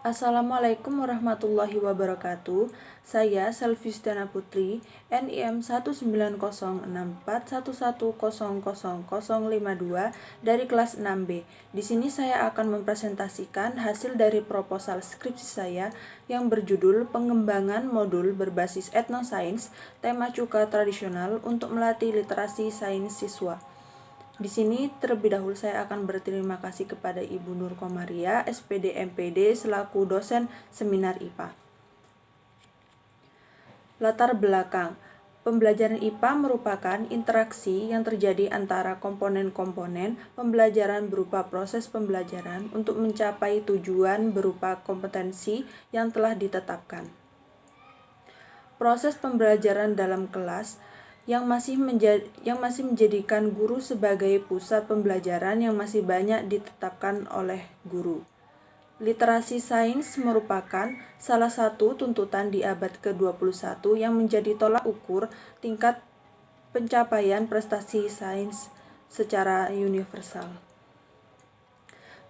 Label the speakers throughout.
Speaker 1: Assalamualaikum warahmatullahi wabarakatuh. Saya Selvistiana Putri, NIM 1906411000052 dari kelas 6B. Di sini saya akan mempresentasikan hasil dari proposal skripsi saya yang berjudul Pengembangan Modul Berbasis Etnosains, tema cuka tradisional untuk melatih literasi sains siswa. Di sini terlebih dahulu saya akan berterima kasih kepada Ibu Nur Komaria, SPD MPD selaku dosen seminar IPA. Latar belakang. Pembelajaran IPA merupakan interaksi yang terjadi antara komponen-komponen pembelajaran berupa proses pembelajaran untuk mencapai tujuan berupa kompetensi yang telah ditetapkan. Proses pembelajaran dalam kelas yang masih menjadikan guru sebagai pusat pembelajaran yang masih banyak ditetapkan oleh guru. Literasi sains merupakan salah satu tuntutan di abad ke-21 yang menjadi tolak ukur tingkat pencapaian prestasi sains secara universal.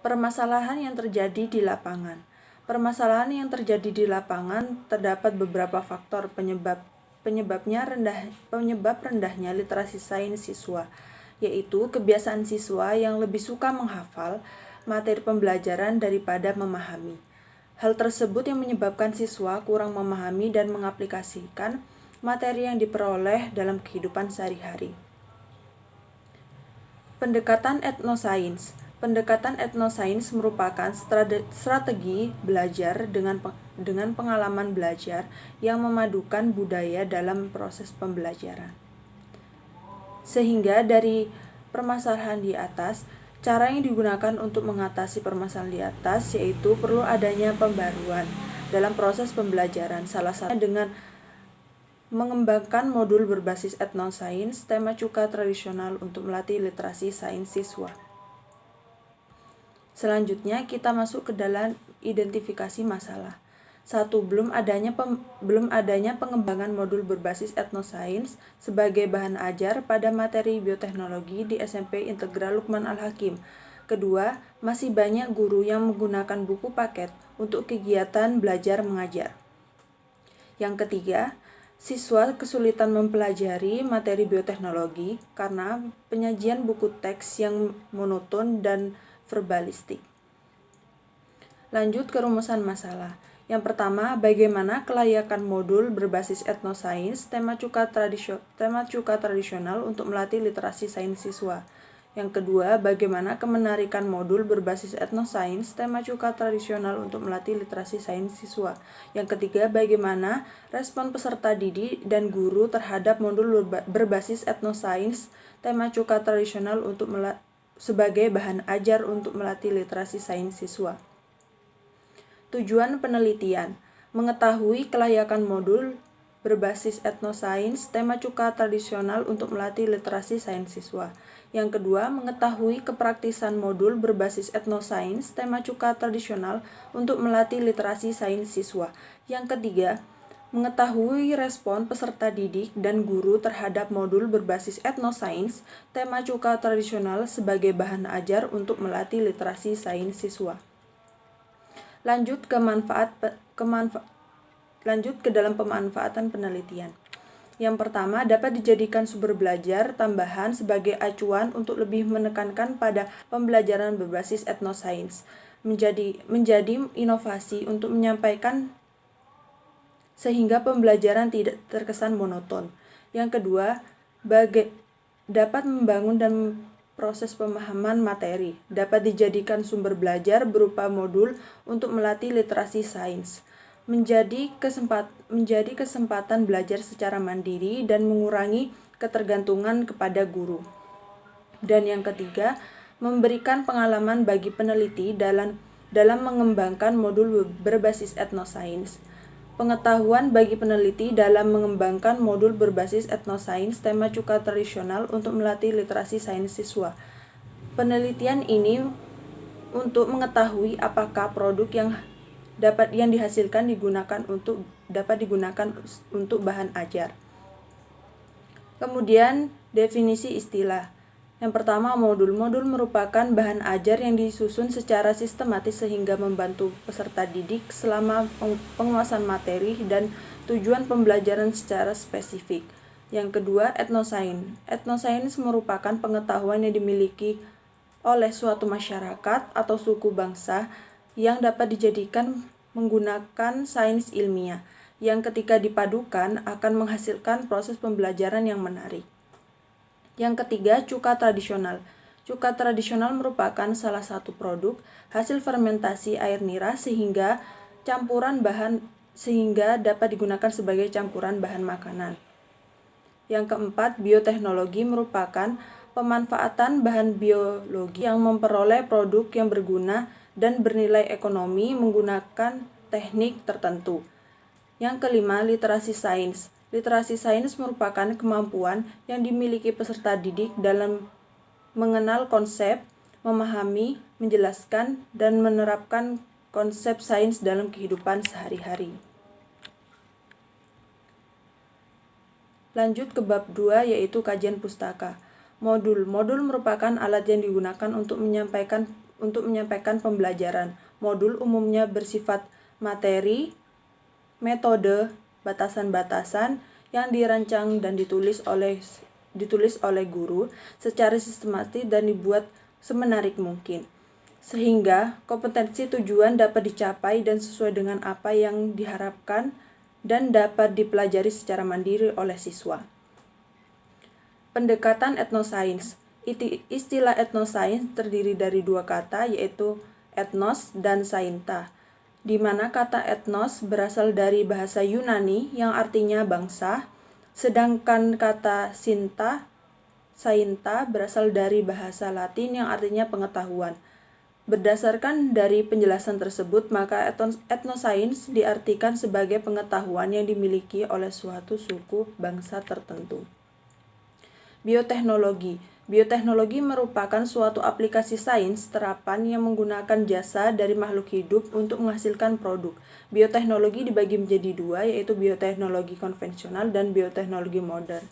Speaker 1: Permasalahan yang terjadi di lapangan. Permasalahan yang terjadi di lapangan terdapat beberapa faktor penyebab rendahnya literasi sains siswa, yaitu kebiasaan siswa yang lebih suka menghafal materi pembelajaran daripada memahami. Hal tersebut yang menyebabkan siswa kurang memahami dan mengaplikasikan materi yang diperoleh dalam kehidupan sehari-hari. Pendekatan etnosains. Pendekatan etnosains merupakan strategi belajar dengan pengalaman belajar yang memadukan budaya dalam proses pembelajaran. Sehingga dari permasalahan di atas, cara yang digunakan untuk mengatasi permasalahan di atas yaitu perlu adanya pembaruan dalam proses pembelajaran, salah satunya dengan mengembangkan modul berbasis etnosains, tema cuka tradisional untuk melatih literasi sains siswa. Selanjutnya kita masuk ke dalam identifikasi masalah. 1. Belum adanya pengembangan modul berbasis etnosains sebagai bahan ajar pada materi bioteknologi di SMP Integral Lukman Al-Hakim. Kedua, masih banyak guru yang menggunakan buku paket untuk kegiatan belajar mengajar. Yang ketiga, siswa kesulitan mempelajari materi bioteknologi karena penyajian buku teks yang monoton dan verbalistik. Lanjut ke rumusan masalah. Yang pertama, bagaimana kelayakan modul berbasis etnosains, tema cuka tradisional untuk melatih literasi sains siswa. Yang kedua, bagaimana kemenarikan modul berbasis etnosains, tema cuka tradisional untuk melatih literasi sains siswa. Yang ketiga, bagaimana respon peserta didik dan guru terhadap modul berbasis etnosains, tema cuka tradisional sebagai bahan ajar untuk melatih literasi sains siswa. Tujuan penelitian: mengetahui kelayakan modul berbasis etnosains, tema cuka tradisional untuk melatih literasi sains siswa. Yang kedua, mengetahui kepraktisan modul berbasis etnosains, tema cuka tradisional untuk melatih literasi sains siswa. Yang ketiga, mengetahui respon peserta didik dan guru terhadap modul berbasis etnosains, tema cuka tradisional sebagai bahan ajar untuk melatih literasi sains siswa. Lanjut ke dalam pemanfaatan penelitian. Yang pertama, dapat dijadikan sumber belajar tambahan sebagai acuan untuk lebih menekankan pada pembelajaran berbasis etnosains, menjadi inovasi untuk menyampaikan sehingga pembelajaran tidak terkesan monoton. Yang kedua, dapat membangun dan proses pemahaman materi, dapat dijadikan sumber belajar berupa modul untuk melatih literasi sains, menjadi kesempatan belajar secara mandiri dan mengurangi ketergantungan kepada guru. Dan yang ketiga, memberikan pengalaman bagi peneliti dalam mengembangkan modul berbasis etnosains. Pengetahuan bagi peneliti dalam mengembangkan modul berbasis etnosains, tema cuka tradisional untuk melatih literasi sains siswa. Penelitian ini untuk mengetahui apakah produk yang dihasilkan dapat digunakan untuk bahan ajar. Kemudian definisi istilah. Yang pertama, modul. Modul merupakan bahan ajar yang disusun secara sistematis sehingga membantu peserta didik selama penguasaan materi dan tujuan pembelajaran secara spesifik. Yang kedua, etnosains. Etnosains merupakan pengetahuan yang dimiliki oleh suatu masyarakat atau suku bangsa yang dapat dijadikan menggunakan sains ilmiah, yang ketika dipadukan akan menghasilkan proses pembelajaran yang menarik. Yang ketiga, cuka tradisional. Cuka tradisional merupakan salah satu produk hasil fermentasi air nira sehingga dapat digunakan sebagai campuran bahan makanan. Yang keempat, bioteknologi merupakan pemanfaatan bahan biologi yang memperoleh produk yang berguna dan bernilai ekonomi menggunakan teknik tertentu. Yang kelima, literasi sains. Literasi sains merupakan kemampuan yang dimiliki peserta didik dalam mengenal konsep, memahami, menjelaskan, dan menerapkan konsep sains dalam kehidupan sehari-hari. Lanjut ke bab 2, yaitu kajian pustaka. Modul. Modul merupakan alat yang digunakan untuk menyampaikan pembelajaran. Modul umumnya bersifat materi, metode, batasan-batasan yang dirancang dan ditulis oleh guru secara sistematis dan dibuat semenarik mungkin, sehingga kompetensi tujuan dapat dicapai dan sesuai dengan apa yang diharapkan dan dapat dipelajari secara mandiri oleh siswa. Pendekatan etnosains. Istilah etnosains terdiri dari dua kata, yaitu etnos dan sainta, di mana kata etnos berasal dari bahasa Yunani yang artinya bangsa, sedangkan kata sainta berasal dari bahasa Latin yang artinya pengetahuan. Berdasarkan dari penjelasan tersebut, maka etnosains diartikan sebagai pengetahuan yang dimiliki oleh suatu suku bangsa tertentu. Bioteknologi. Bioteknologi merupakan suatu aplikasi sains terapan yang menggunakan jasa dari makhluk hidup untuk menghasilkan produk. Bioteknologi dibagi menjadi dua, yaitu bioteknologi konvensional dan bioteknologi modern.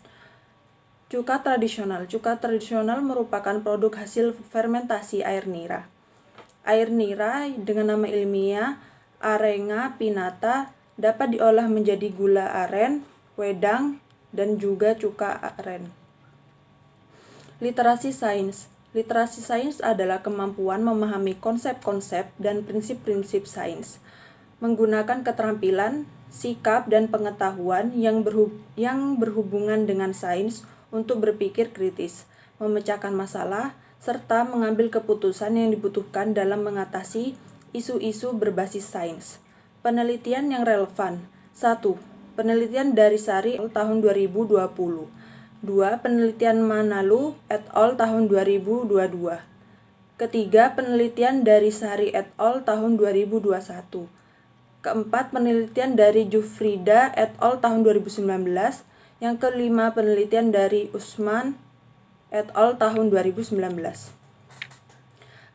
Speaker 1: Cuka tradisional. Cuka tradisional merupakan produk hasil fermentasi air nira. Air nira dengan nama ilmiah Arenga pinnata dapat diolah menjadi gula aren, wedang, dan juga cuka aren. Literasi sains. Literasi sains adalah kemampuan memahami konsep-konsep dan prinsip-prinsip sains, menggunakan keterampilan, sikap, dan pengetahuan yang berhubungan dengan sains untuk berpikir kritis, memecahkan masalah, serta mengambil keputusan yang dibutuhkan dalam mengatasi isu-isu berbasis sains. Penelitian yang relevan. 1. Penelitian dari Sari tahun 2020. 2. Penelitian Manalu et al. Tahun 2022. Ketiga, penelitian dari Sari et al. Tahun 2021. Keempat, penelitian dari Jufrida et al. Tahun 2019. Yang kelima, penelitian dari Usman et al. Tahun 2019.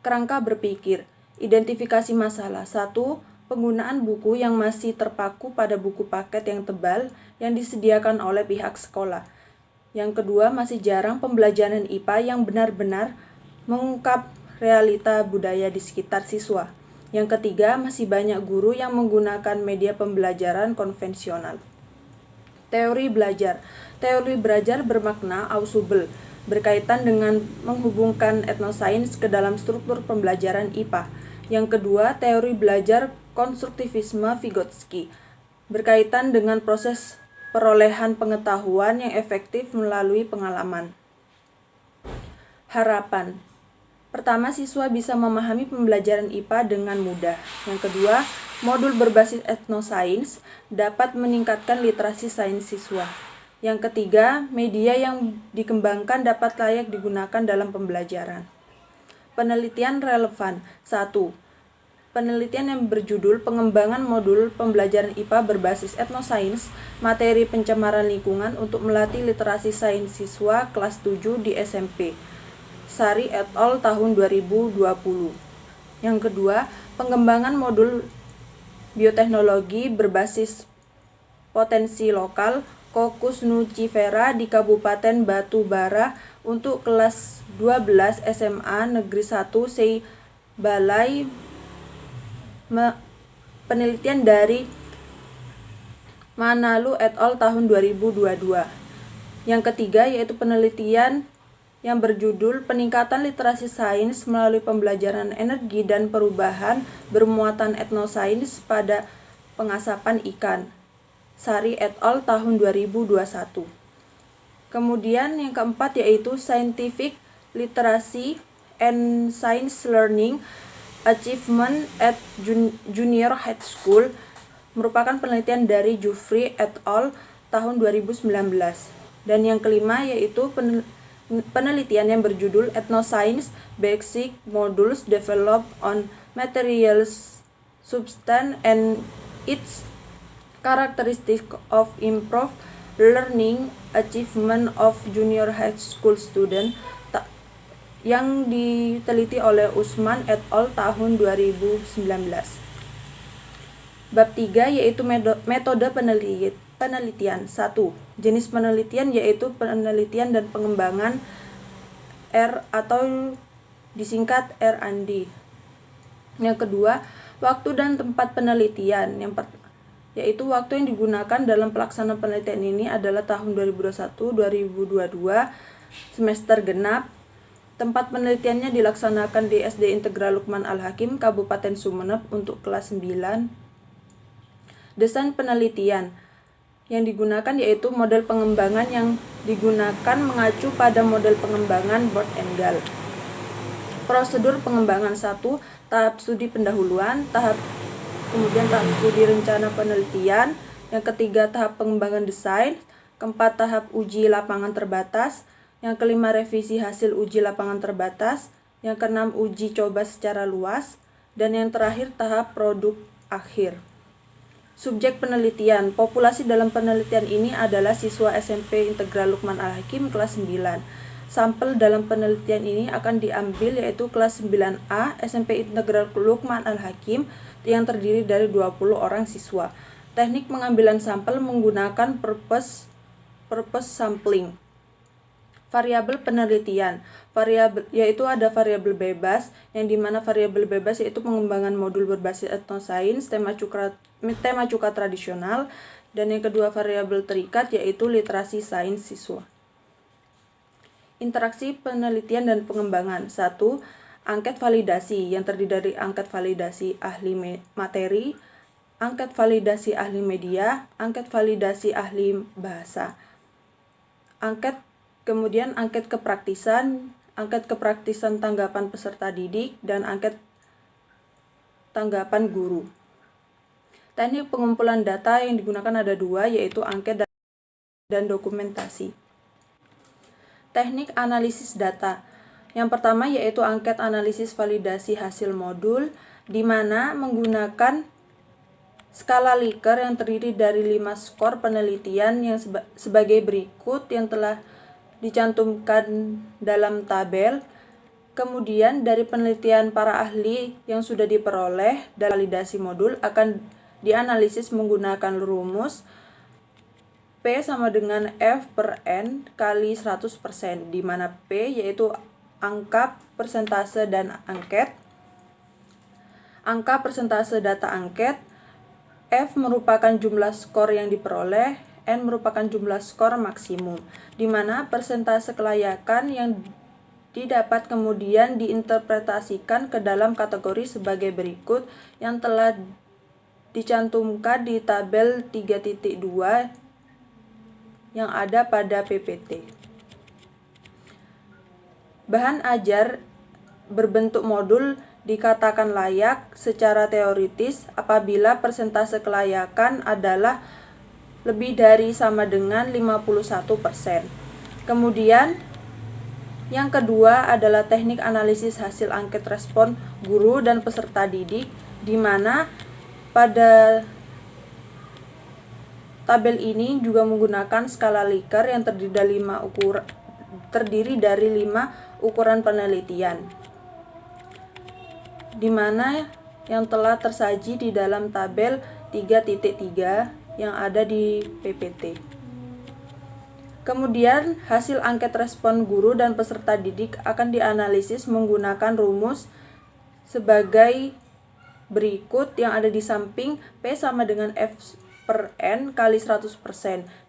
Speaker 1: Kerangka berpikir. Identifikasi masalah. 1. Penggunaan buku yang masih terpaku pada buku paket yang tebal yang disediakan oleh pihak sekolah. Yang kedua, masih jarang pembelajaran IPA yang benar-benar mengungkap realita budaya di sekitar siswa. Yang ketiga, masih banyak guru yang menggunakan media pembelajaran konvensional. Teori belajar. Teori belajar bermakna ensemble, berkaitan dengan menghubungkan etnosains ke dalam struktur pembelajaran IPA. Yang kedua, teori belajar konstruktivisme Vygotsky, berkaitan dengan proses perolehan pengetahuan yang efektif melalui pengalaman. Harapan. Pertama, siswa bisa memahami pembelajaran IPA dengan mudah. Yang kedua, modul berbasis etnosains dapat meningkatkan literasi sains siswa. Yang ketiga, media yang dikembangkan dapat layak digunakan dalam pembelajaran. Penelitian relevan. 1. Penelitian yang berjudul Pengembangan Modul Pembelajaran IPA Berbasis Etnosains, Materi Pencemaran Lingkungan untuk Melatih Literasi Sains Siswa Kelas 7 di SMP. Sari et al. Tahun 2020. Yang kedua, pengembangan modul bioteknologi berbasis potensi lokal Coccus nucifera di Kabupaten Batubara, untuk kelas 12 SMA Negeri 1 SEI Balai penelitian dari Manalu et al. Tahun 2022. Yang ketiga yaitu penelitian yang berjudul Peningkatan Literasi Sains melalui Pembelajaran Energi dan Perubahan bermuatan etnosains pada pengasapan ikan, Sari et al. Tahun 2021. Kemudian yang keempat yaitu Scientific Literacy and Science Learning Achievement at Junior High School, merupakan penelitian dari Jufri et al. Tahun 2019. Dan yang kelima yaitu penelitian yang berjudul Ethnoscience Basic Modules Developed on Materials, Substance and its Characteristics of Improved Learning Achievement of Junior High School Student, yang diteliti oleh Usman et al. Tahun 2019. Bab 3 yaitu metode penelitian. 1. Jenis penelitian yaitu penelitian dan pengembangan R atau disingkat R&D. Yang kedua, waktu dan tempat penelitian. Yaitu waktu yang digunakan dalam pelaksanaan penelitian ini adalah tahun 2021-2022 semester genap. Tempat penelitiannya dilaksanakan di SD Integral Lukman Al-Hakim, Kabupaten Sumeneb untuk kelas 9. Desain penelitian yang digunakan yaitu model pengembangan yang digunakan mengacu pada model pengembangan Board and Gall. Prosedur pengembangan 1. Tahap studi pendahuluan, kemudian tahap studi rencana penelitian. Yang ketiga, tahap pengembangan desain. Keempat, tahap uji lapangan terbatas. Yang kelima, revisi hasil uji lapangan terbatas. Yang keenam, uji coba secara luas. Dan yang terakhir, tahap produk akhir. Subjek penelitian. Populasi dalam penelitian ini adalah siswa SMP Integral Lukman Al-Hakim kelas 9. Sampel dalam penelitian ini akan diambil yaitu kelas 9A SMP Integral Lukman Al-Hakim yang terdiri dari 20 orang siswa. Teknik pengambilan sampel menggunakan purpose sampling. Variabel penelitian. Yaitu ada variabel bebas, yang dimana variabel bebas yaitu pengembangan modul berbasis etnosains, tema cuka tradisional, dan yang kedua variabel terikat yaitu literasi sains siswa. Interaksi penelitian dan pengembangan. 1. Angket validasi yang terdiri dari angket validasi ahli materi, angket validasi ahli media, angket validasi ahli bahasa. Kemudian angket kepraktisan tanggapan peserta didik, dan angket tanggapan guru. Teknik pengumpulan data yang digunakan ada dua, yaitu angket dan dokumentasi. Teknik analisis data. Yang pertama yaitu angket analisis validasi hasil modul, di mana menggunakan skala Likert yang terdiri dari 5 skor penelitian yang sebagai berikut yang telah dicantumkan dalam tabel. Kemudian dari penelitian para ahli yang sudah diperoleh dalam validasi modul akan dianalisis menggunakan rumus P sama dengan F per N kali 100%, di mana P yaitu angka persentase dan angket, angka persentase data angket, F merupakan jumlah skor yang diperoleh, N merupakan jumlah skor maksimum, di mana persentase kelayakan yang didapat kemudian diinterpretasikan ke dalam kategori sebagai berikut yang telah dicantumkan di tabel 3.2 yang ada pada PPT. Bahan ajar berbentuk modul dikatakan layak secara teoritis apabila persentase kelayakan adalah lebih dari sama dengan 51%. Kemudian yang kedua adalah teknik analisis hasil angket respon guru dan peserta didik, di mana pada tabel ini juga menggunakan skala Likert yang terdiri dari 5 ukuran penelitian, di mana yang telah tersaji di dalam tabel 3.3 yang ada di PPT. Kemudian, hasil angket respon guru dan peserta didik akan dianalisis menggunakan rumus sebagai berikut yang ada di samping P sama dengan F per N kali 100%,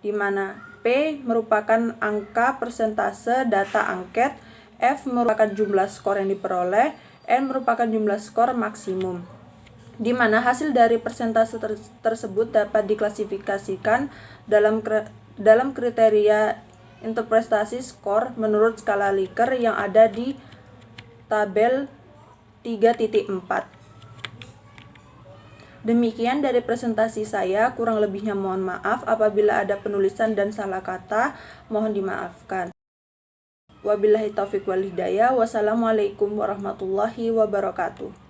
Speaker 1: di mana P merupakan angka persentase data angket, F merupakan jumlah skor yang diperoleh, N merupakan jumlah skor maksimum, di mana hasil dari persentase tersebut dapat diklasifikasikan dalam kriteria interpretasi skor menurut skala Likert yang ada di tabel 3.4. Demikian dari presentasi saya, kurang lebihnya mohon maaf apabila ada penulisan dan salah kata, mohon dimaafkan. Wabillahi taufiq wal hidayah. Wassalamualaikum warahmatullahi wabarakatuh.